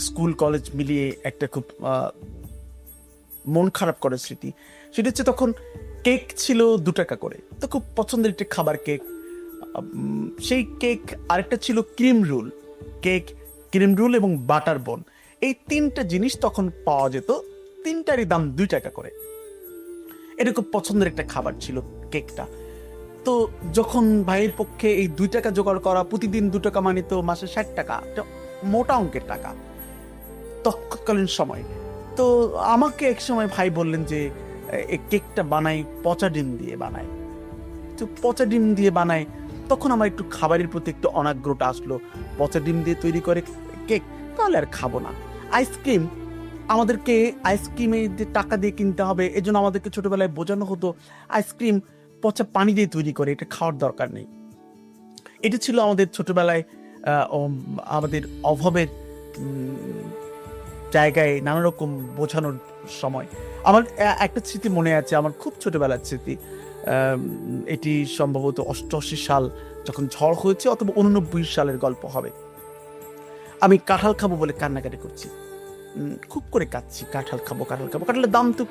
School college মিলিয়ে একটা খুব মন খারাপ করার স্মৃতি। সেটা হচ্ছে তখন কেক ছিল 2 টাকা করে, তো খুব পছন্দের একটা খাবার কেক। সেই কেক, আরেকটা ছিল cream roll, cake, cream roll এবং বাটার বোন। এই 3টা জিনিস তখন পাওয়া যেত, 3টারই দাম 2 টাকা করে। এটা খুব পছন্দের একটা খাবার ছিল কেকটা। তো যখন ভাইয়ের পক্ষে এই 2 টাকা জোগাড় করা, প্রতিদিন 2 টাকা মানে তো মাসে 60 টাকা, একটা মোটা অঙ্কের টাকা তৎকালীন সময়। তো আমাকে এক সময় ভাই বললেন যে এই কেকটা বানাই পচা ডিম দিয়ে বানাই। তো পচা ডিম দিয়ে বানাই, তখন আমার একটু খাবারের প্রতি একটু অনাগ্রহটা আসলো। পচা ডিম দিয়ে তৈরি করে কেক, তাহলে আর খাবো না। আইসক্রিম, আমাদেরকে আইসক্রিমে যে টাকা দিয়ে কিনতে হবে, এজন্য আমাদেরকে ছোটবেলায় বোঝানো হতো আইসক্রিম পচা পানি দিয়ে তৈরি করে, এটা খাওয়ার দরকার নেই। এটা ছিল আমাদের ছোটবেলায় আমাদের অভাবের জায়গায় নানা রকম বোঝানোর সময়। আমার একটা স্মৃতি মনে আছে, আমার খুব ছোটবেলার স্মৃতি। এটি সম্ভবত 88 সাল যখন ঝড় হয়েছে, অথবা 89 সালের গল্প হবে। আমি কাঁঠাল খাবো বলে কান্নাকাটি করছি, খুব করে কাঁদছি, কাঁঠাল খাবো, কাঁঠাল খাবো। কাঁঠালের দাম তো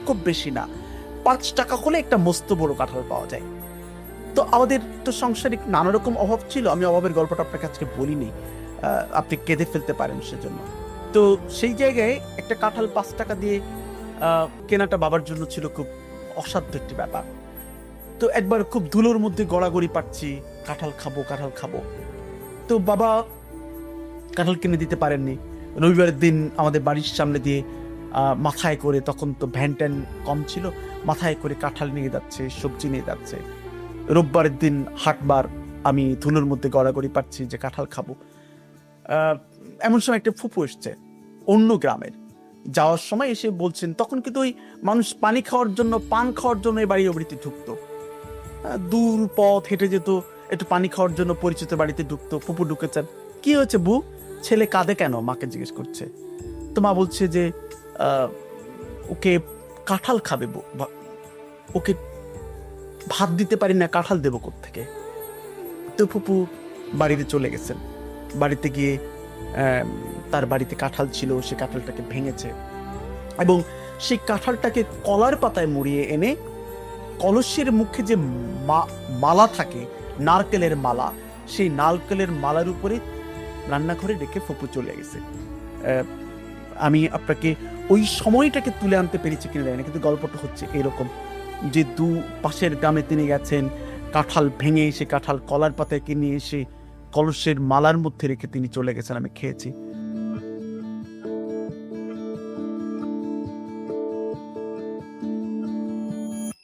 খুব বেশি না, 5 টাকা হলে একটা মস্ত বড় কাঁঠাল পাওয়া যায়। তো আমাদের তো সাংসারিক নানা রকম অভাব ছিল, আমি অভাবের গল্পটা আপনার কাছে বলিনি, আপনি কেঁদে ফেলতে পারেন সেজন্য। তো সেই জায়গায় একটা কাঁঠাল 5 টাকা দিয়ে কেনাটা বাবার জন্য ছিল খুব অসাধ্য একটি ব্যাপার। তো একবার খুব ধুলোর মধ্যে গড়াগড়ি পাচ্ছি, কাঁঠাল খাবো, কাঁঠাল খাবো। তো বাবা কাঁঠাল কিনে দিতে পারেননি। রবিবারের দিন আমাদের বাড়ির সামনে দিয়ে মাথায় করে, তখন তো ভ্যান ট্যান কম ছিল, মাথায় করে কাঁঠাল নিয়ে যাচ্ছে, সবজি নিয়ে যাচ্ছে। রোববারের দিন হাটবার, আমি ধুলোর মধ্যে গড়াগড়ি পাচ্ছি যে কাঁঠাল খাবো। এমন সময় একটা ফুপু এসছে অন্য গ্রামের, যাওয়ার সময় এসে বলছেন, তখন কিন্তু ওই মানুষ পানি খাওয়ার জন্য, পান খাওয়ার জন্য এই বাড়ি ও বাড়িতে ঢুকতো, দূর পথ হেঁটে যেত, একটু পানি খাওয়ার জন্য পরিচিত বাড়িতে ঢুকতো। ফুপু ঢুকেছেন, কি হয়েছে বউ, ছেলে কাঁদে কেন, মাকে জিজ্ঞেস করছে। তো মা বলছে যে ওকে কাঁঠাল খাবে, ওকে ভাত দিতে পারি না, কাঁঠাল দেবো কোত্থেকে। তো ফুপু বাড়িতে চলে গেছেন। বাড়িতে গিয়ে তার বাড়িতে কাঁঠাল ছিল, সে কাঁঠালটাকে ভেঙেছে এবং সেই কাঁঠালটাকে কলার পাতায় মুড়িয়ে এনে কলসের মুখে যে মালা থাকে, নারকেলের মালা, সেই নারকেলের মালার উপরে রান্নাঘরে রেখে ফুপু চলে গেছে। আমি আপনাকে ওই সময়টাকে তুলে আনতে পেরেছি কিনা জানি না, কিন্তু গল্পটা হচ্ছে এরকম যে পাশের গ্রামে তিনি গেছেন, কাঁঠাল ভেঙে এসে কাঁঠাল কলার পাতায় কিনে এসে কলসের মালার মধ্যে রেখে তিনি চলে গেছেন, আমি খেয়েছি।